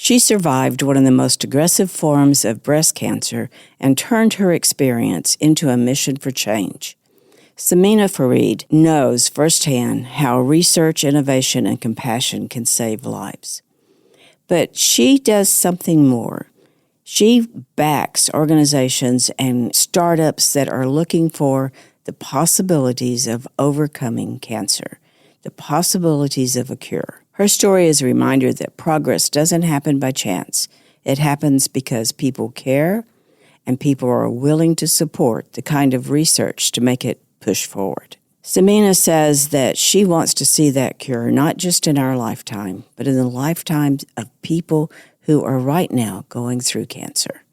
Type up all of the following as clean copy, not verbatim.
She survived one of the most aggressive forms of breast cancer and turned her experience into a mission for change. Samina Farid knows firsthand how research, innovation, and compassion can save lives. But she does something more. She backs organizations and startups that are looking for the possibilities of overcoming cancer, the possibilities of a cure. Her story is a reminder that progress doesn't happen by chance. It happens because people care and people are willing to support the kind of research to make it push forward. Samina says that she wants to see that cure not just in our lifetime, but in the lifetimes of people who are right now going through cancer.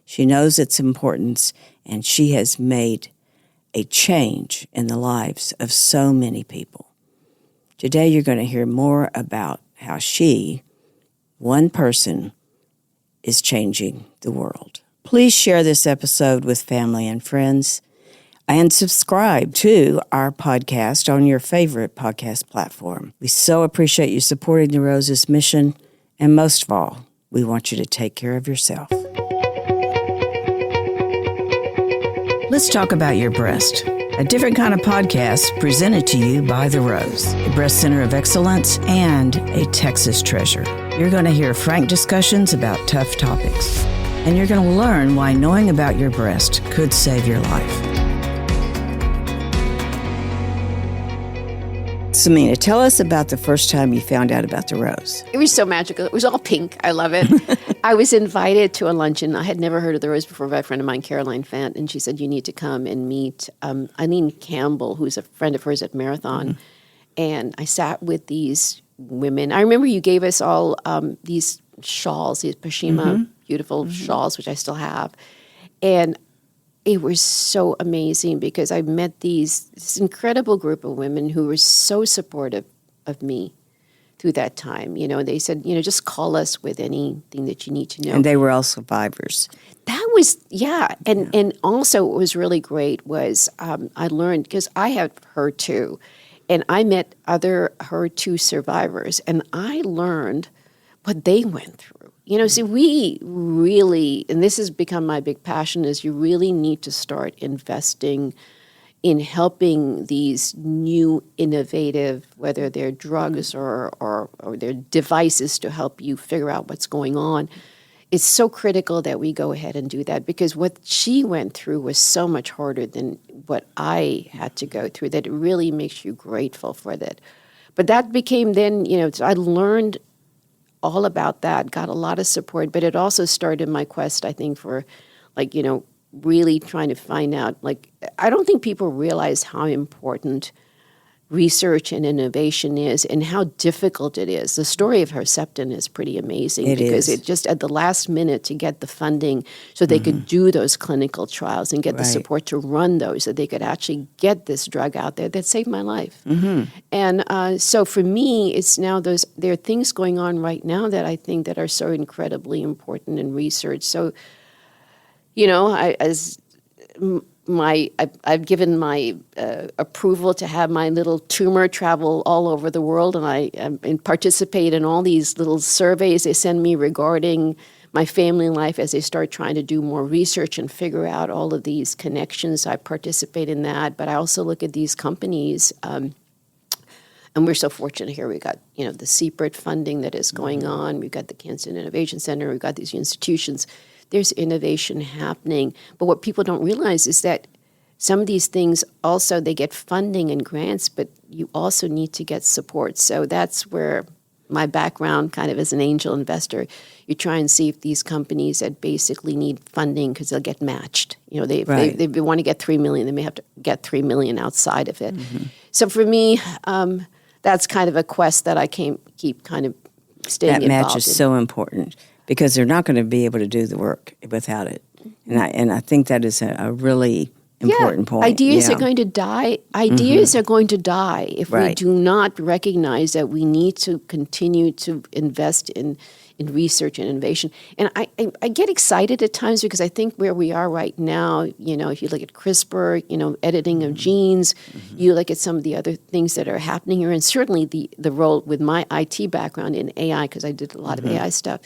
She knows its importance, and she has made a change in the lives of so many people. Today you're going to hear more about how she, one person, is changing the world. Please share this episode with family and friends, and subscribe to our podcast on your favorite podcast platform. We so appreciate you supporting the Roses mission, and most of all, we want you to take care of yourself. Let's talk about your breast. A different kind of podcast presented to you by The Rose, a breast center of excellence and a Texas treasure. You're going to hear frank discussions about tough topics, and you're going to learn why knowing about your breast could save your life. Samina, tell us about the first time you found out about The Rose. It was so magical. It was all pink. I love it. I was invited to a luncheon. I had never heard of The Rose before by a friend of mine, Caroline Fant, and she said, you need to come and meet Eileen Campbell, who's a friend of hers at Marathon. Mm-hmm. And I sat with these women. I remember you gave us all these shawls, these Pashima, beautiful shawls, which I still have. And it was so amazing because I met this incredible group of women who were so supportive of me through that time. You know, they said, just call us with anything that you need to know. And they were all survivors. That was, yeah. And also what was really great was I learned, because I have HER2, and I met other HER2 survivors, and I learned what they went through. See, we really, and this has become my big passion, is you really need to start investing in helping these new innovative, whether they're drugs or they're devices to help you figure out what's going on. It's so critical that we go ahead and do that, because what she went through was so much harder than what I had to go through, that it really makes you grateful for that. But that became then, I learned all about that, got a lot of support, but it also started my quest, I think, for really trying to find out, I don't think people realize how important research and innovation is and how difficult it is. The story of Herceptin is pretty amazing because it just at the last minute to get the funding so they could do those clinical trials and get the support to run those, so they could actually get this drug out there that saved my life. And so for me, it's now there are things going on right now that I think that are so incredibly important in research. So, I've given my approval to have my little tumor travel all over the world, and I participate in all these little surveys they send me regarding my family life as they start trying to do more research and figure out all of these connections. I participate in that, but I also look at these companies, and we're so fortunate here. We got the CPRIT funding that is going on. We've got the Cancer Innovation Center. We've got these institutions. There's innovation happening. But what people don't realize is that some of these things also, they get funding and grants, but you also need to get support. So that's where my background kind of as an angel investor, you try and see if these companies that basically need funding, because they'll get matched. They want to get $3 million, they may have to get $3 million outside of it. So for me, that's kind of a quest that I keep kind of staying involved in. That match is so important, because they're not going to be able to do the work without it. And I think that is a really important point. Ideas are going to die. Ideas are going to die if we do not recognize that we need to continue to invest in research and innovation. And I get excited at times because I think where we are right now, if you look at CRISPR, editing of genes, you look at some of the other things that are happening here, and certainly the role with my IT background in AI, because I did a lot of AI stuff,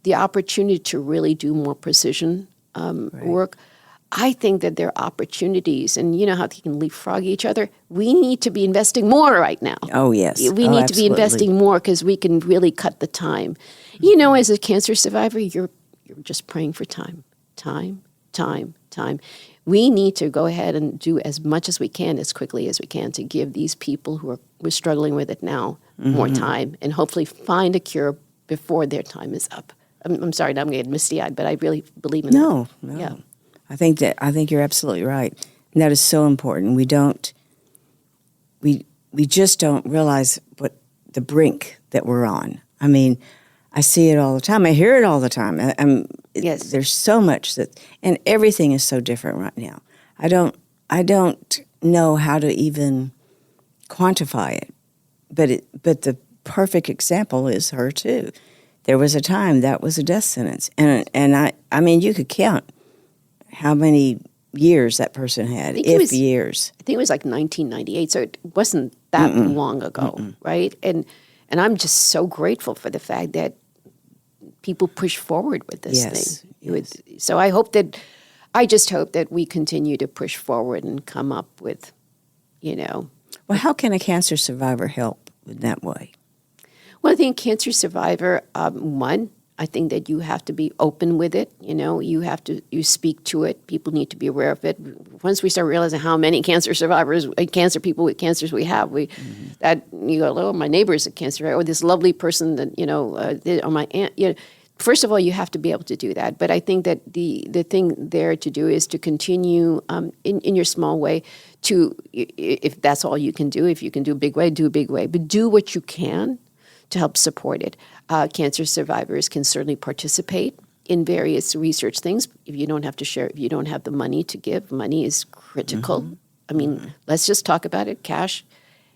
the opportunity to really do more precision work. I think that there are opportunities, and you know how they can leapfrog each other. We need to be investing more right now. Oh, yes. We need to be investing more because we can really cut the time. You know, as a cancer survivor, you're just praying for time. We need to go ahead and do as much as we can, as quickly as we can, to give these people who are struggling with it now more time and hopefully find a cure before their time is up. I'm sorry, now I'm getting misty-eyed, but I really believe in that. No. Yeah. I think you're absolutely right. And that is so important. We just don't realize what the brink that we're on. I mean, I see it all the time. I hear it all the time. Yes. There's so much and everything is so different right now. I don't know how to even quantify it. But the perfect example is her too. There was a time that was a death sentence, and I mean you could count how many years that person had, years. I think it was like 1998, so it wasn't that long ago, right? And I'm just so grateful for the fact that people push forward with this thing. Yes. So I just hope that we continue to push forward and come up with, Well, how can a cancer survivor help in that way? Well, I think cancer survivor, one, I think that you have to be open with it. You speak to it. People need to be aware of it. Once we start realizing how many cancer survivors, cancer people with cancers we have, that you go, oh, my neighbor is a cancer, or this lovely person that or my aunt. First of all, you have to be able to do that. But I think that the thing there to do is to continue in your small way to, if that's all you can do, if you can do a big way, do a big way, but do what you can to help support it. Cancer survivors can certainly participate in various research things. If you don't have to share, if you don't have the money to give, money is critical. I mean, let's just talk about it. Cash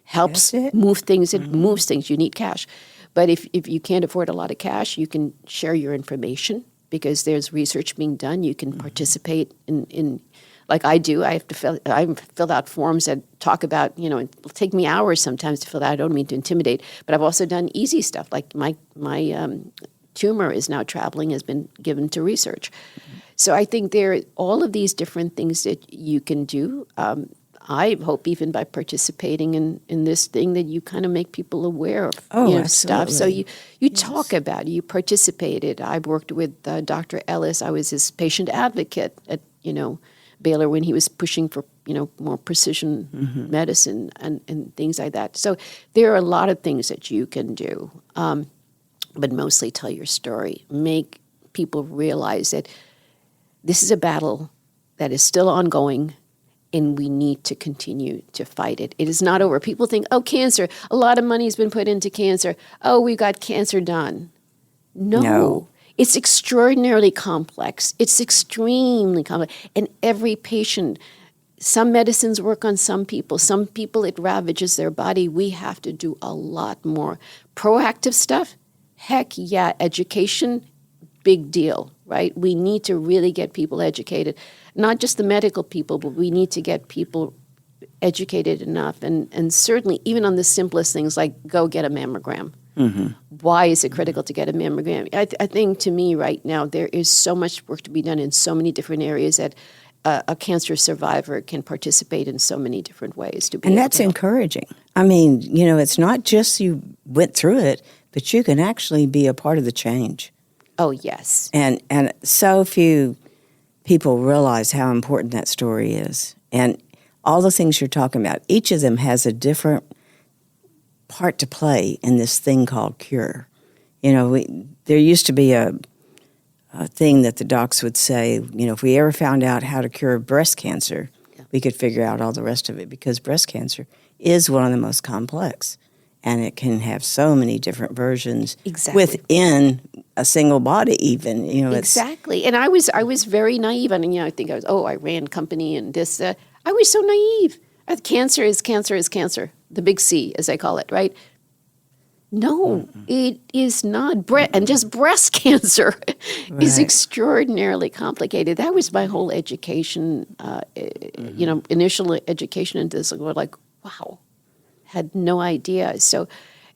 helps move things. It moves things. You need cash. But if you can't afford a lot of cash, you can share your information because there's research being done. You can participate in like I do. I fill out forms that talk about, it'll take me hours sometimes to fill out. I don't mean to intimidate, but I've also done easy stuff. Like my tumor is now traveling, has been given to research. So I think there are all of these different things that you can do. I hope even by participating in this thing that you kind of make people aware of stuff. So you talk about it, you participated. I worked with Dr. Ellis. I was his patient advocate at, Baylor when he was pushing for, more precision medicine and things like that. So there are a lot of things that you can do, but mostly tell your story. Make people realize that this is a battle that is still ongoing, and we need to continue to fight it. It is not over. People think, oh, cancer, a lot of money has been put into cancer. Oh, we got cancer done. No. It's extraordinarily complex. It's extremely complex. And every patient, some medicines work on some people. Some people, it ravages their body. We have to do a lot more. Proactive stuff, heck yeah. Education, big deal, right? We need to really get people educated. Not just the medical people, but we need to get people educated enough. And certainly, even on the simplest things like go get a mammogram. Why is it critical to get a mammogram? I think to me right now, there is so much work to be done in so many different areas that a cancer survivor can participate in so many different ways. And that's encouraging. I mean, it's not just you went through it, but you can actually be a part of the change. Oh, yes. And so few people realize how important that story is. And all the things you're talking about, each of them has a different part to play in this thing called cure. There used to be a thing that the docs would say, if we ever found out how to cure breast cancer, we could figure out all the rest of it, because breast cancer is one of the most complex, and it can have so many different versions within a single body even. Exactly. And I was very naive. I mean, I think I ran company and this. I was so naive. Cancer is cancer. The big C, as I call it, right? No, it is not. And just breast cancer is extraordinarily complicated. That was my whole education, initial education into this. Like, wow, had no idea. So,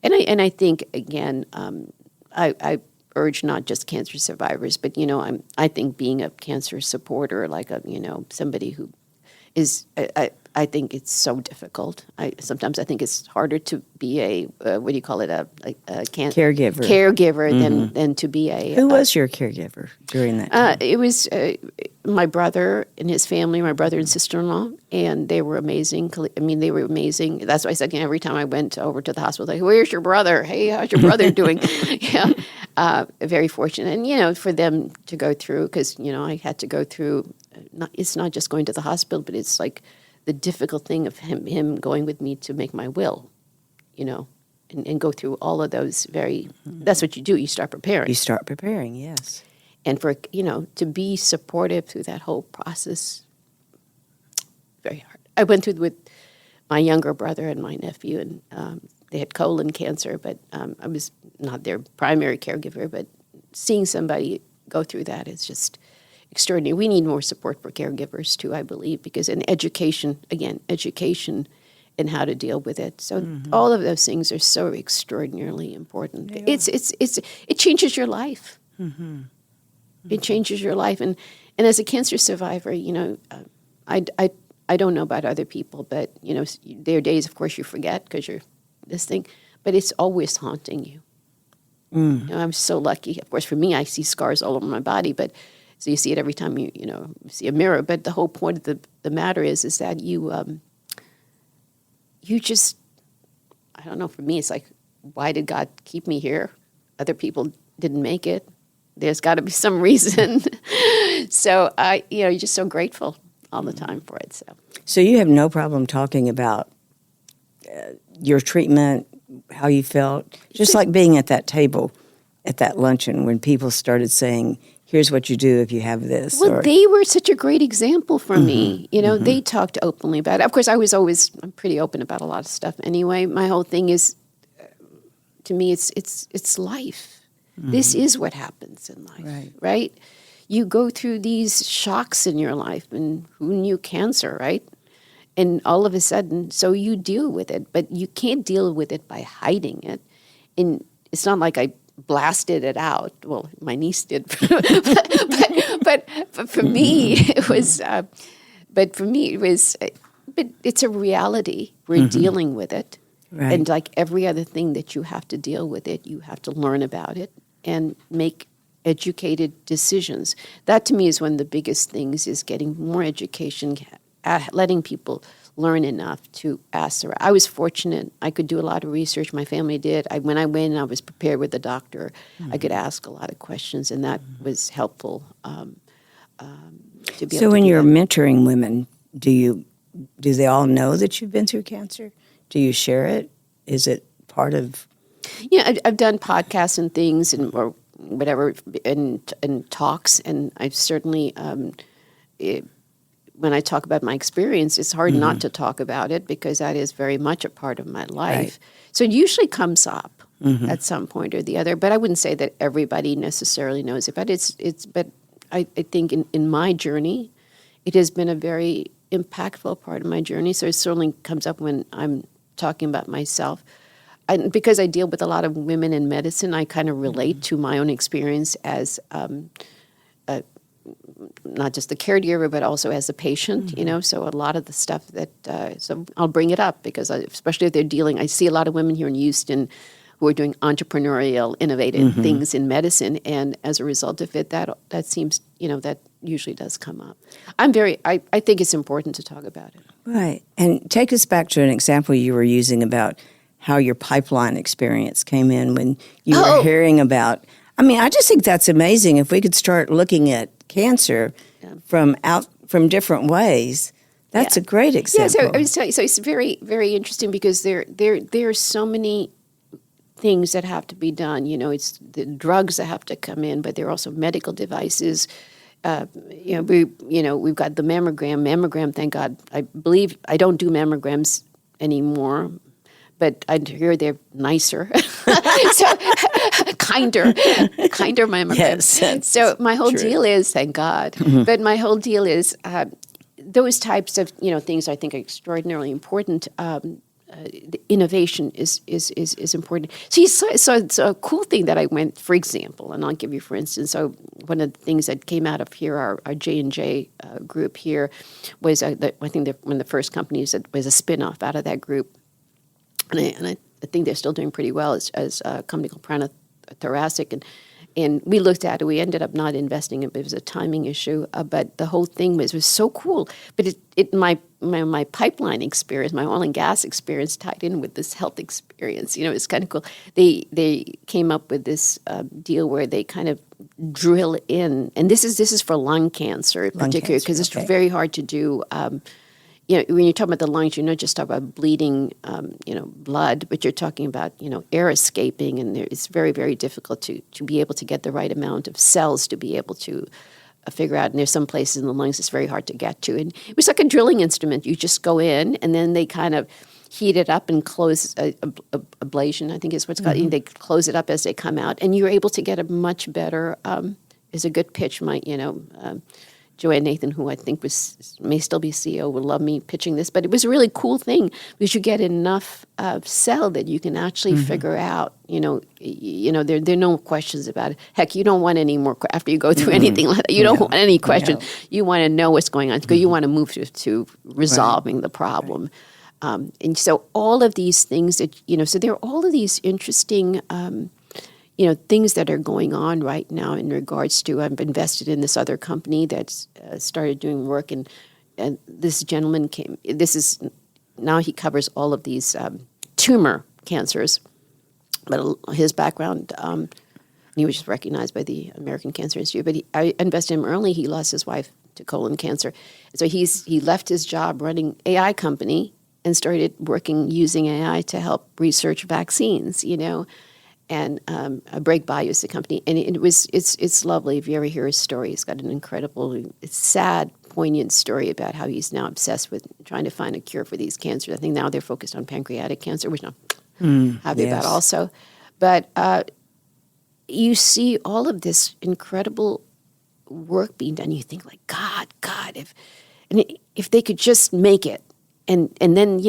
and I think, again, I urge not just cancer survivors, but, I think being a cancer supporter, like somebody who is, I think it's so difficult. Sometimes I think it's harder to be a what do you call it, a caregiver than to be a. Who was your caregiver during that time? It was my brother and his family, my brother and sister-in-law, and they were amazing. I mean, they were amazing. That's why I said every time I went over to the hospital, like, "Where's your brother? Hey, how's your brother doing?" Very fortunate, and for them to go through, because I had to go through. It's not just going to the hospital, but it's like the difficult thing of him going with me to make my will, and go through all of those that's what you do. You start preparing. You start preparing, yes. And for, to be supportive through that whole process, very hard. I went through with my younger brother and my nephew, and they had colon cancer, but I was not their primary caregiver, but seeing somebody go through that is just extraordinary. We need more support for caregivers too, I believe, because in education and how to deal with it. So all of those things are so extraordinarily important. Yeah. It changes your life. Mm-hmm. It changes your life, and as a cancer survivor, I don't know about other people, but there are days, of course, you forget because you're this thing, but it's always haunting you. I'm so lucky. Of course, for me, I see scars all over my body, but. So you see it every time you see a mirror. But the whole point of the matter is that you just, I don't know, for me it's like, why did God keep me here? Other people didn't make it. There's got to be some reason. So you're just so grateful all the time for it. So you have no problem talking about your treatment, how you felt, just like being at that table at that luncheon when people started saying, here's what you do if you have this. Well, they were such a great example for me. They talked openly about it. Of course, I'm pretty open about a lot of stuff anyway. My whole thing is, to me, it's life. This is what happens in life, right? You go through these shocks in your life, and who knew cancer, right? And all of a sudden, so you deal with it, but you can't deal with it by hiding it. And it's not like I blasted it out. Well, my niece did, but for me it was. But it's a reality. We're dealing with it, and like every other thing that you have to deal with it, you have to learn about it and make educated decisions. That to me is one of the biggest things: is getting more education, letting people learn enough to ask. I was fortunate. I could do a lot of research. My family did. When I went, I was prepared with the doctor. I could ask a lot of questions, and that was helpful to be able to when you're that. mentoring women, do they all know that you've been through cancer? Do you share it? Is it part of... Yeah, I've done podcasts and things or whatever and talks, and I've certainly... when I talk about my experience, it's hard not to talk about it because that is very much a part of my life. Right. So it usually comes up at some point or the other, but I wouldn't say that everybody necessarily knows it. But but I think in my journey, it has been a very impactful part of my journey. So it certainly comes up when I'm talking about myself. And because I deal with a lot of women in medicine, I kind of relate to my own experience as not just the caregiver, but also as a patient, so a lot of the stuff that, so I'll bring it up because especially if they're I see a lot of women here in Houston who are doing entrepreneurial, innovative things in medicine, and as a result of it, that seems, that usually does come up. I think it's important to talk about it. Right, and take us back to an example you were using about how your pipeline experience came in when you were hearing about, I just think that's amazing if we could start looking at cancer from different ways. That's a great example. Yeah, so I was telling you, so it's very, very interesting because there are so many things that have to be done. It's the drugs that have to come in, but there are also medical devices. We've got the mammogram. Mammogram, thank God. I believe I don't do mammograms anymore, but I hear they're nicer. So kinder mammograms. Yes, so my whole deal is, thank God, but my whole deal is those types of things I think are extraordinarily important. the innovation is important. So it's a cool thing that I went, for example, and I'll give you for instance. So one of the things that came out of here, our J&J group here, was I think one of the first companies that was a spinoff out of that group, and I think they're still doing pretty well as a company called Prana Thoracic, and we looked at it. We ended up not investing it. It was a timing issue, but the whole thing was so cool. But my pipeline experience, my oil and gas experience, tied in with this health experience. It's kind of cool. They came up with this deal where they kind of drill in, and this is for lung cancer in particular, because it's very hard to do. When you're talking about the lungs, you're not just talking about bleeding, blood, but you're talking about, air escaping, and it's very, very difficult to be able to get the right amount of cells to be able to figure out. And there's some places in the lungs it's very hard to get to. And it was like a drilling instrument. You just go in, and then they kind of heat it up and close ablation, I think is what's called. Mm-hmm. They close it up as they come out, and you're able to get a much better. Is a good pitch, Joanne Nathan, who I think may still be CEO, will love me pitching this, but it was a really cool thing because you get enough cell that you can actually figure out. There are no questions about it. Heck, you don't want any more after you go through anything like that. You don't want any questions. No. You want to know what's going on because you want to move to resolving the problem. Right. And so all of these things that so there are all of these interesting. Things that are going on right now in regards to, I've invested in this other company that's started doing work, and this gentleman came, now he covers all of these tumor cancers, but his background, he was just recognized by the American Cancer Institute, but I invested in him early. He lost his wife to colon cancer. So he left his job running AI company and started working using AI to help research vaccines, and Break Bayou is the company, and it's lovely. If you ever hear his story, he's got an incredible, it's sad, poignant story about how he's now obsessed with trying to find a cure for these cancers. I think now they're focused on pancreatic cancer, which I'm happy about also. But you see all of this incredible work being done. You think like, God, if they could just make it. And then,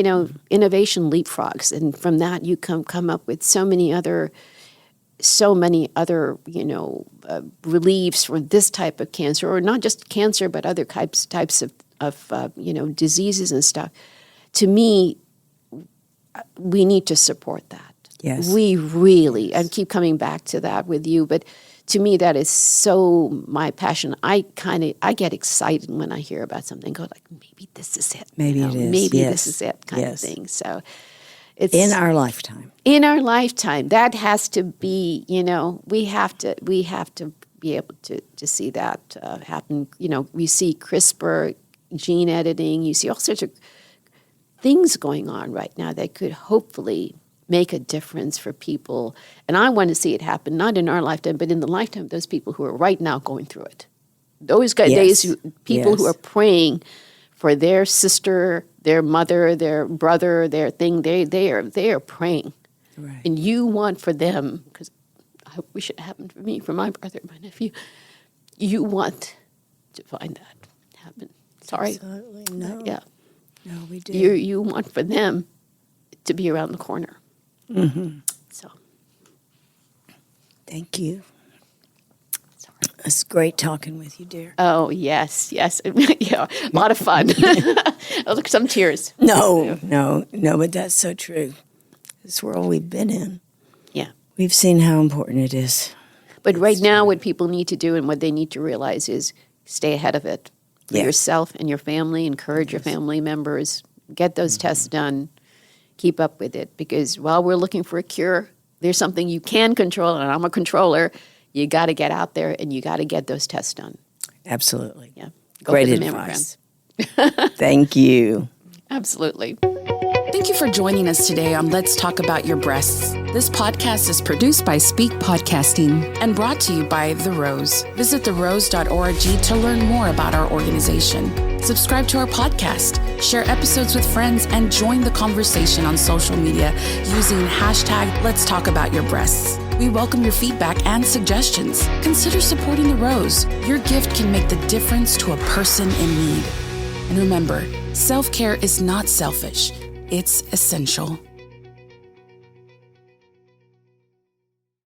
innovation leapfrogs. And from that, you come up with so many other reliefs for this type of cancer, or not just cancer, but other types of diseases and stuff. To me, we need to support that. Yes. We really, I keep coming back to that with you, but to me, that is so my passion. I get excited when I hear about something. Go like, maybe this is it. Maybe it is. Maybe this is it, kind of thing. So, it's in our lifetime. In our lifetime, that has to be. We have to be able to see that happen. We see CRISPR, gene editing. You see all sorts of things going on right now that could hopefully make a difference for people. And I want to see it happen, not in our lifetime, but in the lifetime of those people who are right now going through it. Those guys, people who are praying for their sister, their mother, their brother, their thing, they are praying. Right. And you want for them, because I wish it happened for me, for my brother, my nephew, you want to find that happen. Sorry. Absolutely. No. Yeah. No, we do. You want for them to be around the corner. Mm-hmm. So, thank you. Sorry. It's great talking with you, dear. Oh, yes. Yeah, a lot of fun. Oh, look, some tears. No, but that's so true. This world we've been in. Yeah. We've seen how important it is. But right now, what people need to do and what they need to realize is stay ahead of it. For yourself and your family, encourage your family members, get those tests done. Keep up with it, because while we're looking for a cure, there's something you can control, and I'm a controller. You got to get out there and you got to get those tests done. Absolutely. Yeah. Great advice. Thank you. Absolutely. Thank you for joining us today on Let's Talk About Your Breasts. This podcast is produced by Speak Podcasting and brought to you by The Rose. Visit therose.org to learn more about our organization. Subscribe to our podcast, share episodes with friends, and join the conversation on social media using hashtag Let's Talk About Your Breasts. We welcome your feedback and suggestions. Consider supporting The Rose. Your gift can make the difference to a person in need. And remember, self-care is not selfish. it's essential.